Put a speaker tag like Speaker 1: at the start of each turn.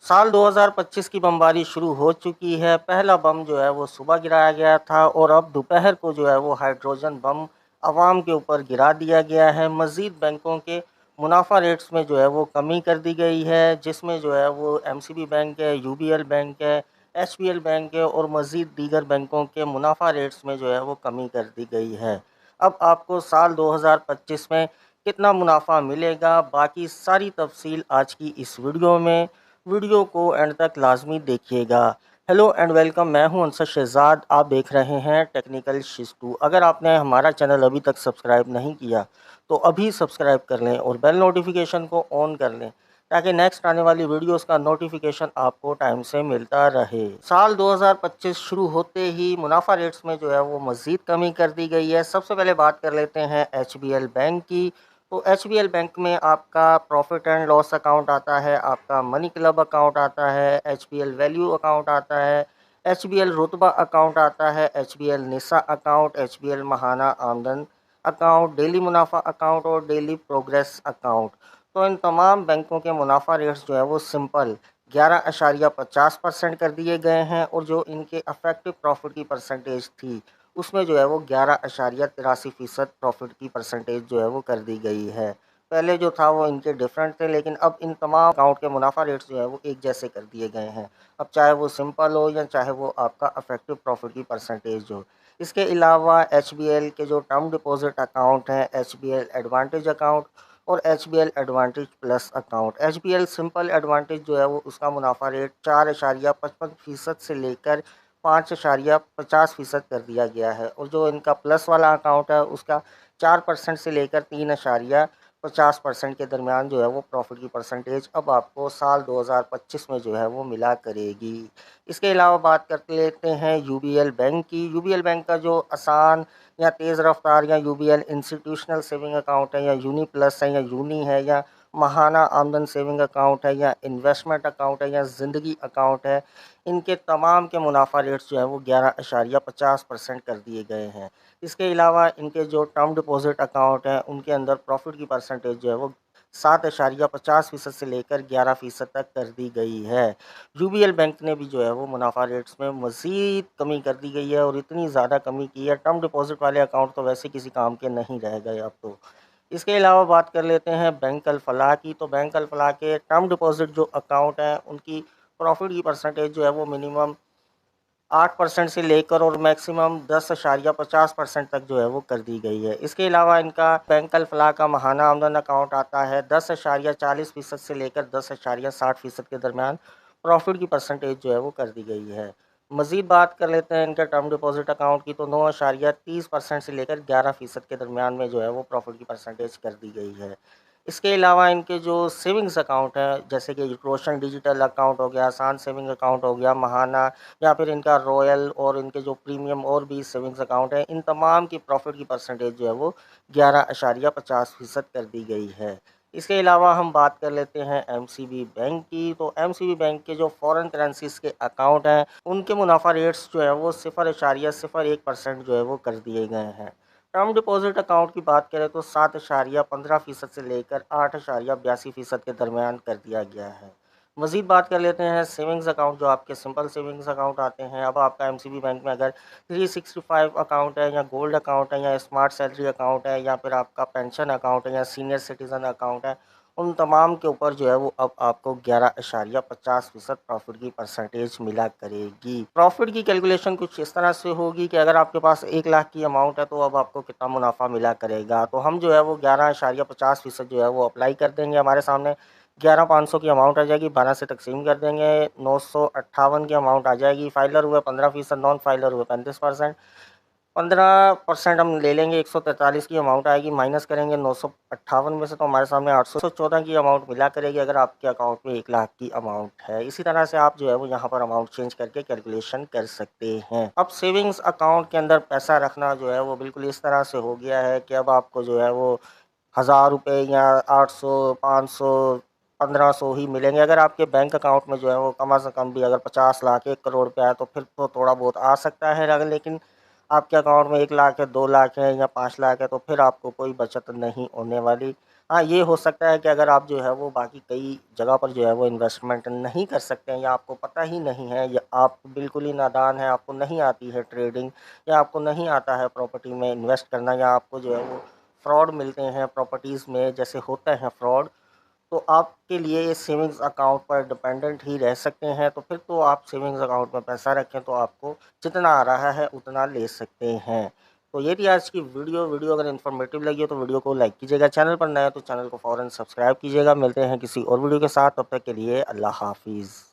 Speaker 1: साल 2025 की बमबारी शुरू हो चुकी है। पहला बम जो है वो सुबह गिराया गया था और अब दोपहर को जो है वो हाइड्रोजन बम अवाम के ऊपर गिरा दिया गया है। मज़ीद बैंकों के मुनाफा रेट्स में जो है वो कमी कर दी गई है, जिसमें जो है वो एमसीबी बैंक है, यूबीएल बैंक है, एचबीएल बैंक है और मज़ीद दीगर बैंकों के मुनाफा रेट्स में जो है वो कमी कर दी गई है। अब आपको साल 2025 में कितना मुनाफा मिलेगा, बाकी सारी तफसील आज की इस वीडियो को एंड तक लाजमी देखिएगा। हेलो एंड वेलकम, मैं हूं अंसर शहजाद। आप देख रहे हैं टेक्निकल शिस्तू। अगर आपने हमारा चैनल अभी तक सब्सक्राइब नहीं किया तो अभी सब्सक्राइब कर लें और बेल नोटिफिकेशन को ऑन कर लें ताकि नेक्स्ट आने वाली वीडियोस का नोटिफिकेशन आपको टाइम से मिलता रहे। साल 2025 शुरू होते ही मुनाफा रेट्स में जो है वो मज़ीद कमी कर दी गई है। सबसे पहले बात कर लेते हैं एचबीएल बैंक की। तो एचबीएल बैंक में आपका प्रॉफिट एंड लॉस अकाउंट आता है, आपका मनी क्लब अकाउंट आता है, एचबीएल वैल्यू अकाउंट आता है, एचबीएल रुतबा अकाउंट आता है, एचबीएल निसा अकाउंट, एचबीएल महाना आमदन अकाउंट, डेली मुनाफा अकाउंट और डेली प्रोग्रेस अकाउंट। तो इन तमाम बैंकों के मुनाफा रेट्स जो है वो सिंपल 11.50% कर दिए गए हैं और जो इनके अफेक्टिव प्रॉफिट की परसेंटेज थी उसमें जो है वो 11.83% प्रॉफिट की परसेंटेज जो है वो कर दी गई है। पहले जो था वो इनके डिफरेंट थे, लेकिन अब इन तमाम अकाउंट के मुनाफा रेट्स जो है वो एक जैसे कर दिए गए हैं। अब चाहे वो सिंपल हो या चाहे वो आपका अफेक्टिव प्रॉफिट की परसेंटेज हो। इसके अलावा एचबीएल के जो टर्म डिपॉजिट अकाउंट हैं, एचबीएल एडवांटेज अकाउंट और HBL advantage plus account. HBL simple advantage जो है वो उसका मुनाफा रेट 4.55% से लेकर 5.50% कर दिया गया है और जो इनका प्लस वाला अकाउंट है उसका 4% से लेकर 3.50% के दरमियान जो है वो प्रॉफिट की परसेंटेज अब आपको साल 2025 में जो है वो मिला करेगी। इसके अलावा बात कर लेते हैं यूबीएल बैंक की। यूबीएल बैंक का जो आसान या तेज़ रफ्तार या यूबीएल इंस्टीट्यूशनल सेविंग अकाउंट है या यूनी प्लस है या यूनी है या महाना आमदन सेविंग अकाउंट है या इन्वेस्टमेंट अकाउंट है या ज़िंदगी अकाउंट है, इनके तमाम के मुनाफा रेट्स जो है वो 11.50% कर दिए गए हैं। इसके अलावा इनके जो टर्म डिपॉजिट अकाउंट हैं उनके अंदर प्रॉफिट की परसेंटेज जो है वो 7.50% से लेकर 11% तक कर दी गई है। यूबीएल बैंक ने भी जो है वो मुनाफा रेट्स में मज़ीद कमी कर दी गई है और इतनी ज़्यादा कमी की है, टर्म डिपॉजिट वाले अकाउंट तो वैसे किसी काम के नहीं रह गए अब तो। इसके अलावा बात कर लेते हैं बैंक अल फलाह की। तो बैंक अल फलाह के टर्म डिपॉजिट जो अकाउंट हैं उनकी प्रॉफिट की परसेंटेज जो है वो मिनिमम 8% से लेकर और मैक्सिमम 10.50% तक जो है वो कर दी गई है। इसके अलावा इनका बैंक अल फलाह का माहाना आमदन अकाउंट आता है 10.40% से लेकर 10.60% के दरमियान प्रॉफिट की परसेंटेज जो है वो कर दी गई है। मज़ीद बात कर लेते हैं इनके टर्म डिपॉजिट अकाउंट की। तो 9.30% से लेकर 11% के दरमियान में जो है वो प्रॉफिट की परसेंटेज कर दी गई है। इसके अलावा इनके जो सेविंग्स अकाउंट हैं जैसे कि रोशन डिजिटल अकाउंट हो गया, आसान सेविंग अकाउंट हो गया, महाना या फिर इनका रॉयल और इनके जो प्रीमियम और भी सेविंग्स अकाउंट हैं, इन तमाम की प्रॉफिट की परसेंटेज जो है वो 11.50% कर दी गई है। इसके अलावा हम बात कर लेते हैं एमसीबी बैंक की। तो एमसीबी बैंक के जो फॉरेन करेंसीज के अकाउंट हैं उनके मुनाफा रेट्स जो है वो 0.01% जो है वो कर दिए गए हैं। टर्म डिपॉजिट अकाउंट की बात करें तो 7.15% से लेकर 8.82% के दरमियान कर दिया गया है। मज़ीद बात कर लेते हैं सेविंग्स अकाउंट, जो आपके सिंपल सेविंग्स अकाउंट आते हैं। अब आपका एमसीबी बैंक में अगर 365 अकाउंट है या गोल्ड अकाउंट है या स्मार्ट सैलरी अकाउंट है या फिर आपका पेंशन अकाउंट है या सीनियर सिटीज़न अकाउंट है, उन तमाम के ऊपर जो है वो अब आपको 11.50% प्रॉफिट की परसेंटेज मिला करेगी। प्रॉफिट की कैलकुलेशन कुछ इस तरह से होगी कि अगर आपके पास 1 लाख की अमाउंट है तो अब आपको कितना मुनाफा मिला करेगा। तो हम जो है वो 11.50% जो है वो अप्लाई कर देंगे। हमारे सामने 11,500 की अमाउंट आ जाएगी, 12 से तकसीम कर देंगे, 958 की अमाउंट आ जाएगी। फाइलर हुए 15%, नॉन फाइलर हुए 35%। 15% हम ले लेंगे, 143 की अमाउंट आएगी, माइनस करेंगे 958 में से, तो हमारे सामने 814 की अमाउंट मिला करेगी अगर आपके अकाउंट में 1 लाख की अमाउंट है। इसी तरह से आप जो है वो यहाँ पर अमाउंट चेंज करके कैलकुलेशन कर सकते हैं। अब सेविंग्स अकाउंट के अंदर पैसा रखना जो है वो बिल्कुल इस तरह से हो गया है कि अब आपको जो है वो 1000 रुपये या 800, 500, 1500 ही मिलेंगे। अगर आपके बैंक अकाउंट में जो है वो कम से कम भी अगर 50 लाख 1 करोड़ रुपया है तो फिर तो थोड़ा बहुत आ सकता है, अगर लेकिन आपके अकाउंट में 1 लाख है, 2 लाख है या 5 लाख है तो फिर आपको कोई बचत नहीं होने वाली। हाँ, ये हो सकता है कि अगर आप जो है वो बाकी कई जगह पर जो है वो इन्वेस्टमेंट नहीं कर सकते हैं या आपको पता ही नहीं है या आप बिल्कुल ही नादान हैं, आपको नहीं आती है ट्रेडिंग या आपको नहीं आता है प्रॉपर्टी में इन्वेस्ट करना या आपको जो है वो फ्रॉड मिलते हैं प्रॉपर्टीज़ में जैसे होते हैं फ्रॉड, तो आपके लिए ये सेविंग्स अकाउंट पर डिपेंडेंट ही रह सकते हैं। तो फिर तो आप सेविंग्स अकाउंट में पैसा रखें तो आपको जितना आ रहा है उतना ले सकते हैं। तो ये थी आज की वीडियो अगर इन्फॉर्मेटिव लगी हो तो वीडियो को लाइक कीजिएगा, चैनल पर नए हैं तो चैनल को फ़ौरन सब्सक्राइब कीजिएगा। मिलते हैं किसी और वीडियो के साथ, तब तक के लिए अल्लाह हाफ़िज़।